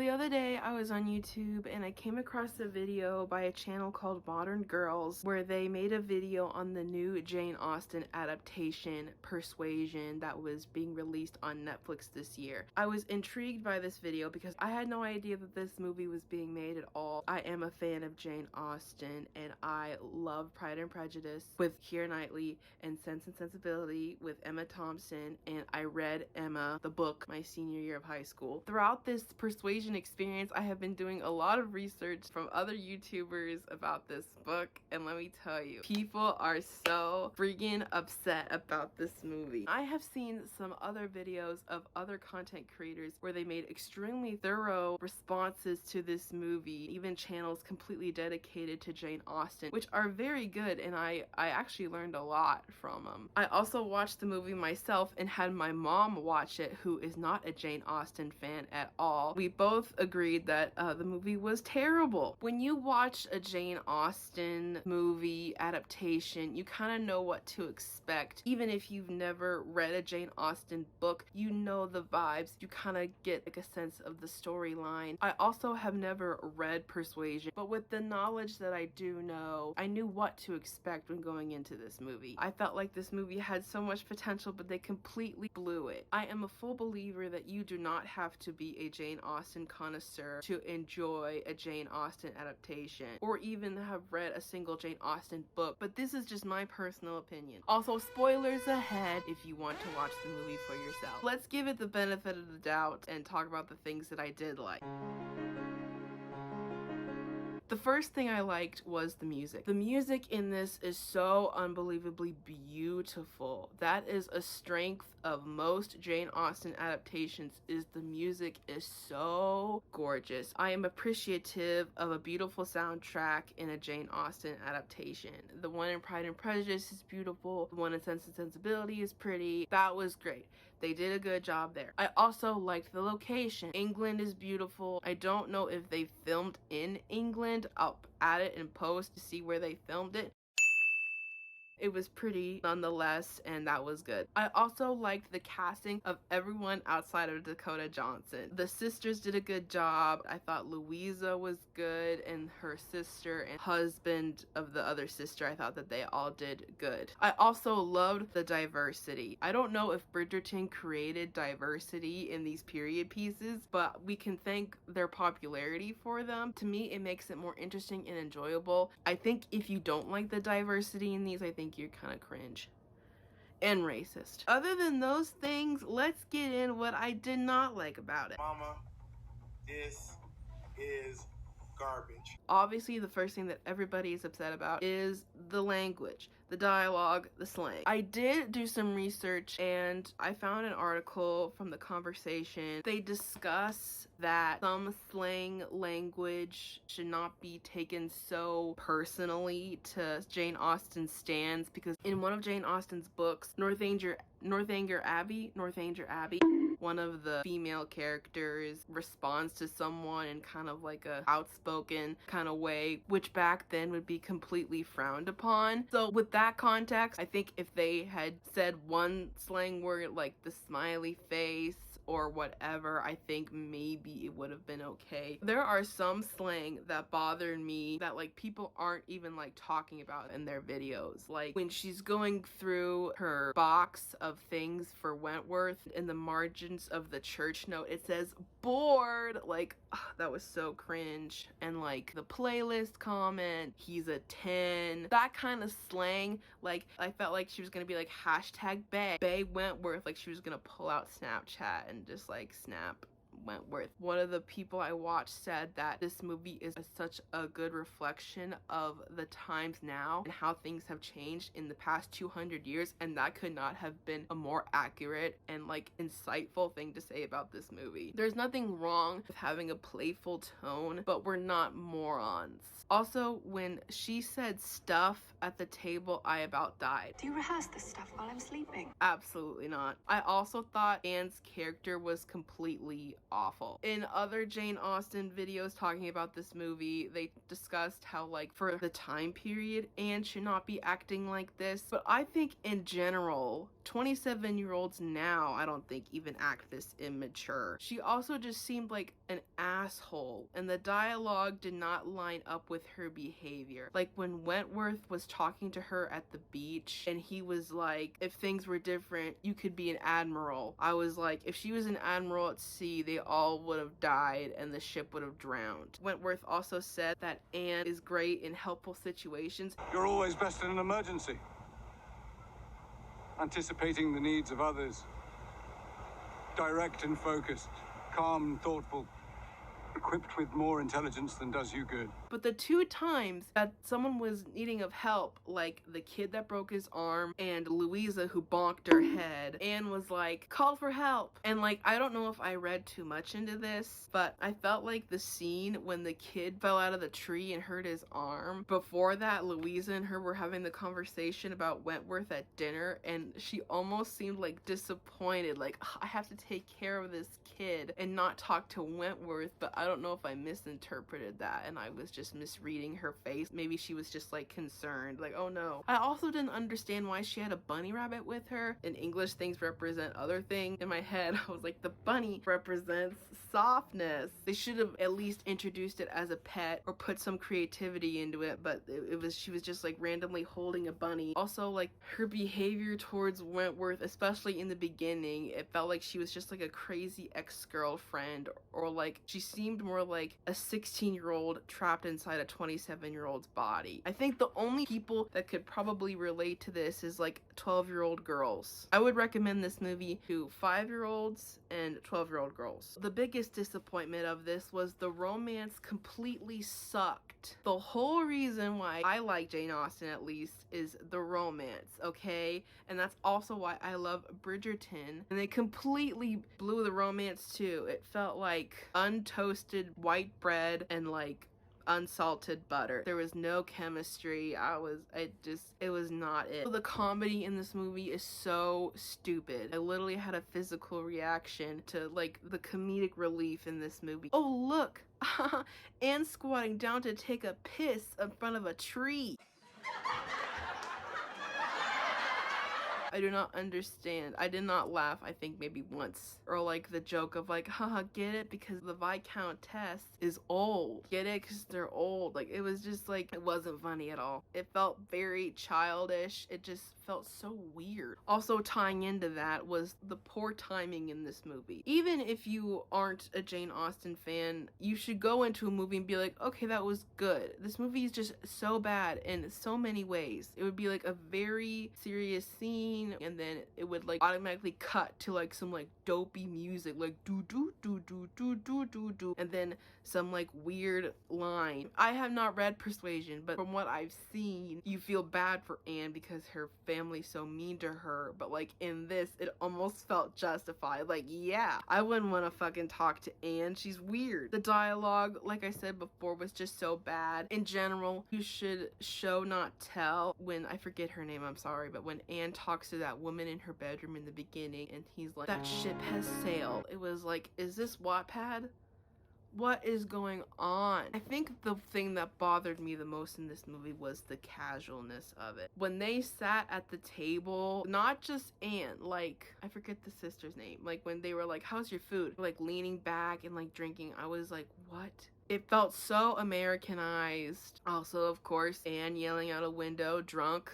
the other day I was on YouTube and I came across a video by a channel called Modern Girls where they made a video on the new Jane Austen adaptation, Persuasion, that was being released on Netflix this year. I was intrigued by this video because I had no idea that this movie was being made at all. I am a fan of Jane Austen and I love Pride and Prejudice with Keira Knightley and Sense and Sensibility with Emma Thompson, and I read Emma, the book, my senior year of high school. Throughout this Persuasion experience, I have been doing a lot of research from other YouTubers about this book, and let me tell you, people are so freaking upset about this movie. I have seen some other videos of other content creators where they made extremely thorough responses to this movie, even channels completely dedicated to Jane Austen, which are very good, and I actually learned a lot from them. I also watched the movie myself and had my mom watch it, who is not a Jane Austen fan at all. We both agreed that the movie was terrible. When you watch a Jane Austen movie adaptation, you kind of know what to expect. Even if you've never read a Jane Austen book, you know the vibes. You kind of get like a sense of the storyline. I also have never read Persuasion, but with the knowledge that I do know, I knew what to expect when going into this movie. I felt like this movie had so much potential, but they completely blew it. I am a full believer that you do not have to be a Jane Austen connoisseur to enjoy a Jane Austen adaptation, or even have read a single Jane Austen book, but this is just my personal opinion. Also, spoilers ahead if you want to watch the movie for yourself. Let's give it the benefit of the doubt and talk about the things that I did like. The first thing I liked was the music. The music in this is so unbelievably beautiful. That is a strength of most Jane Austen adaptations, is the music is so gorgeous. I am appreciative of a beautiful soundtrack in a Jane Austen adaptation. The one in Pride and Prejudice is beautiful. The one in Sense and Sensibility is pretty. That was great. They did a good job there. I also liked the location. England is beautiful. I don't know if they filmed in England. I'll add it in post to see where they filmed it. It was pretty nonetheless, and that was good. I also liked the casting of everyone outside of Dakota Johnson. The sisters did a good job. I thought Louisa was good, and her sister and husband of the other sister, I thought that they all did good. I also loved the diversity. I don't know if Bridgerton created diversity in these period pieces, but we can thank their popularity for them. To me, it makes it more interesting and enjoyable. I think if you don't like the diversity in these, I think you're kind of cringe and racist. Other than those things, let's get in what I did not like about it. Mama, this is garbage. Obviously, the first thing that everybody is upset about is the language, the dialogue, the slang. I did do some research and I found an article from The Conversation. They discuss that some slang language should not be taken so personally to Jane Austen's stands, because in one of Jane Austen's books, Northanger Abbey, one of the female characters responds to someone in kind of like a outspoken kind of way, which back then would be completely frowned upon. So with that context, I think if they had said one slang word like the smiley face or whatever, I think maybe it would have been okay. There are some slang that bothered me that like people aren't even like talking about in their videos. Like when she's going through her box of things for Wentworth, in the margins of the church note it says bored. Like that was so cringe. And like the playlist comment, he's a 10, that kind of slang, like I felt like she was gonna be like hashtag Bay Wentworth, like she was gonna pull out Snapchat and just like snap Wentworth. One of the people I watched said that this movie is such a good reflection of the times now and how things have changed in the past 200 years, and that could not have been a more accurate and like insightful thing to say about this movie. There's nothing wrong with having a playful tone, but we're not morons. Also, when she said stuff at the table, I about died. Do you rehearse this stuff while I'm sleeping? Absolutely not. I also thought Anne's character was completely awful. In other Jane Austen videos talking about this movie, they discussed how like for the time period Anne should not be acting like this, but I think in general 27-year-olds now, I don't think, even act this immature. She also just seemed like an asshole, and the dialogue did not line up with her behavior. Like when Wentworth was talking to her at the beach and he was like, if things were different, you could be an admiral. I was like, if she was an admiral at sea, they all would have died and the ship would have drowned. Wentworth also said that Anne is great in helpful situations. You're always best in an emergency. Anticipating the needs of others. Direct and focused. Calm and thoughtful. Equipped with more intelligence than does you good. But the 2 times that someone was needing of help, like the kid that broke his arm and Louisa who bonked her head, Anne was like, call for help. And like, I don't know if I read too much into this, but I felt like the scene when the kid fell out of the tree and hurt his arm, before that, Louisa and her were having the conversation about Wentworth at dinner, and she almost seemed like disappointed, like, I have to take care of this kid and not talk to Wentworth. But I don't know if I misinterpreted that and I was just misreading her face. Maybe she was just like concerned, like, oh no. I also didn't understand why she had a bunny rabbit with her. In English, things represent other things. In my head, I was like, the bunny represents softness. They should have at least introduced it as a pet or put some creativity into it, but she was just like randomly holding a bunny. Also, like, her behavior towards Wentworth, especially in the beginning, it felt like she was just like a crazy ex-girlfriend, or like she seemed more like a 16-year-old trapped inside a 27-year-old's body. I think the only people that could probably relate to this is like 12-year-old girls. I would recommend this movie to 5-year-olds and 12-year-old girls. The biggest disappointment of this was the romance completely sucked. The whole reason why I like Jane Austen, at least, is the romance, okay? And that's also why I love Bridgerton. And they completely blew the romance too. It felt like untoasted white bread and like unsalted butter. There was no chemistry. It was not it. The comedy in this movie is so stupid. I literally had a physical reaction to like the comedic relief in this movie. Oh look, Anne squatting down to take a piss in front of a tree. I do not understand. I did not laugh, I think maybe once. Or like the joke of like, haha, get it? Because the Viscountess is old. Get it? Because they're old. Like, it was just like, it wasn't funny at all. It felt very childish. It just felt so weird. Also tying into that was the poor timing in this movie. Even if you aren't a Jane Austen fan, you should go into a movie and be like, okay, that was good. This movie is just so bad in so many ways. It would be like a very serious scene, and then it would like automatically cut to like some like dopey music, like do do do do do do do do, and then some like weird line. I have not read Persuasion, but from what I've seen, you feel bad for Anne because her family's so mean to her, but like in this, it almost felt justified. Like, yeah, I wouldn't want to fucking talk to Anne. She's weird. The dialogue, like I said before, was just so bad. In general, you should show not tell. When, I forget her name, I'm sorry, but when Anne talks to that woman in her bedroom in the beginning and he's like, that ship has sailed, it was like, is this Wattpad? What is going on? I think the thing that bothered me the most in this movie was the casualness of it. When they sat at the table, not just Anne, like, I forget the sister's name, like when they were like, how's your food? Like leaning back and like drinking, I was like, what? It felt so Americanized. Also, of course, Anne yelling out a window, drunk.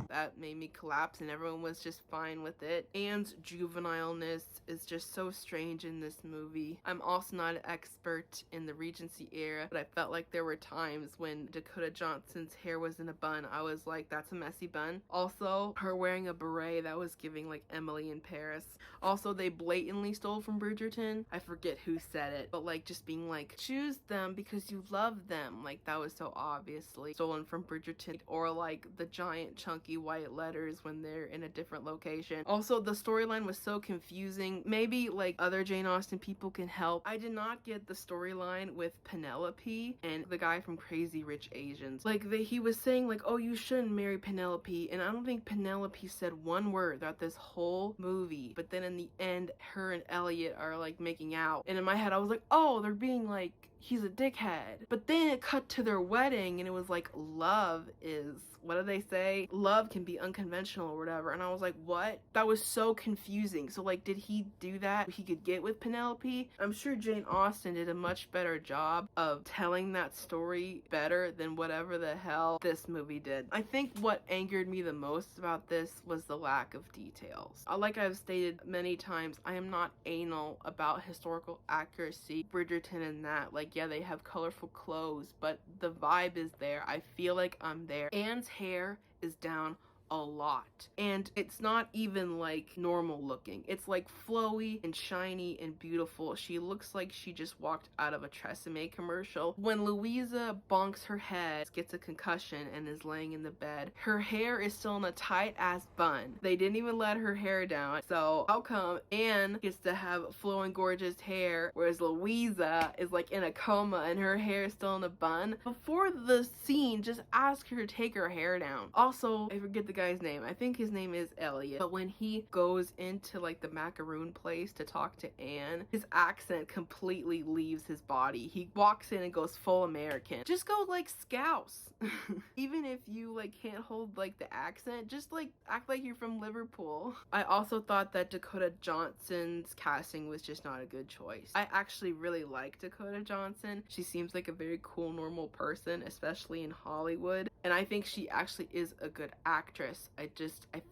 That made me collapse and everyone was just fine with it. Anne's juvenileness is just so strange in this movie. I'm also not an expert in the Regency era, but I felt like there were times when Dakota Johnson's hair was in a bun. I was like, that's a messy bun. Also, her wearing a beret, that was giving like Emily in Paris. Also, they blatantly stole from Bridgerton. I forget who said it, but like just being like, choose them because you love them. Like, that was so obviously stolen from Bridgerton. Or like the giant chunky white letters when they're in a different location. Also, the storyline was so confusing. Maybe like other Jane Austen people can help. I did not get the storyline with Penelope and the guy from Crazy Rich Asians. Like, he was saying like, oh, you shouldn't marry Penelope, and I don't think Penelope said one word throughout this whole movie. But then in the end, her and Elliot are like making out, and in my head I was like, oh, they're being like he's a dickhead. But then it cut to their wedding and it was like, love is, what do they say? Love can be unconventional or whatever. And I was like, what? That was so confusing. So like, did he do that he could get with Penelope? I'm sure Jane Austen did a much better job of telling that story better than whatever the hell this movie did. I think what angered me the most about this was the lack of details. Like I've stated many times, I am not anal about historical accuracy. Bridgerton and that, like, yeah, they have colorful clothes, but the vibe is there. I feel like I'm there. Anne's hair is down a lot, and it's not even like normal looking. It's like flowy and shiny and beautiful. She looks like she just walked out of a Tresemme commercial. When Louisa bonks her head, gets a concussion, and is laying in the bed, her hair is still in a tight ass bun. They didn't even let her hair down. So how come Anne gets to have flowing gorgeous hair, whereas Louisa is like in a coma and her hair is still in a bun? Before the scene, just ask her to take her hair down. Also, I forget the guy's name. I think his name is Elliot. But when he goes into like the macaroon place to talk to Anne, his accent completely leaves his body. He walks in and goes full American. Just go like Scouse. Even if you like can't hold like the accent, just like act like you're from Liverpool. I also thought that Dakota Johnson's casting was just not a good choice. I actually really like Dakota Johnson. She seems like a very cool, normal person, especially in Hollywood. And I think she actually is a good actress. I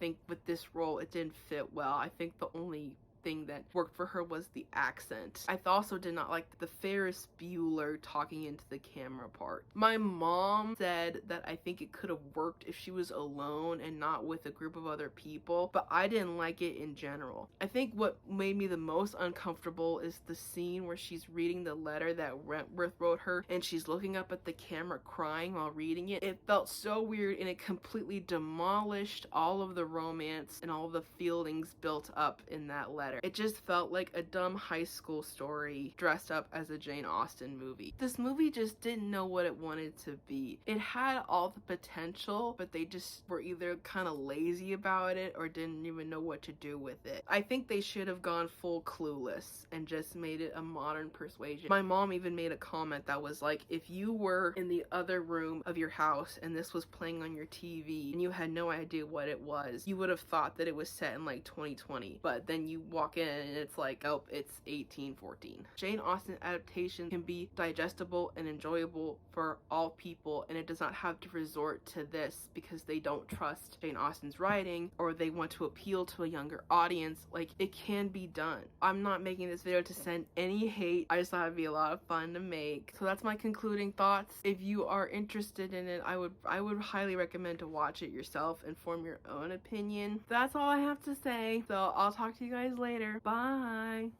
think with this role, it didn't fit well. I think the only thing that worked for her was the accent. I also did not like the Ferris Bueller talking into the camera part. My mom said that I think it could have worked if she was alone and not with a group of other people, but I didn't like it in general. I think what made me the most uncomfortable is the scene where she's reading the letter that Wentworth wrote her and she's looking up at the camera crying while reading it. It felt so weird and it completely demolished all of the romance and all of the feelings built up in that letter. It just felt like a dumb high school story dressed up as a Jane Austen movie. This movie just didn't know what it wanted to be. It had all the potential, but they just were either kind of lazy about it or didn't even know what to do with it. I think they should have gone full Clueless and just made it a modern Persuasion. My mom even made a comment that was like, if you were in the other room of your house and this was playing on your TV and you had no idea what it was, you would have thought that it was set in like 2020, but then you walk in and it's like, oh, it's 1814. Jane Austen adaptation can be digestible and enjoyable for all people, and it does not have to resort to this because they don't trust Jane Austen's writing or they want to appeal to a younger audience. Like, it can be done. I'm not making this video to send any hate. I just thought it'd be a lot of fun to make. So that's my concluding thoughts. If you are interested in it, I would highly recommend to watch it yourself and form your own opinion. That's all I have to say. So I'll talk to you guys later. Bye.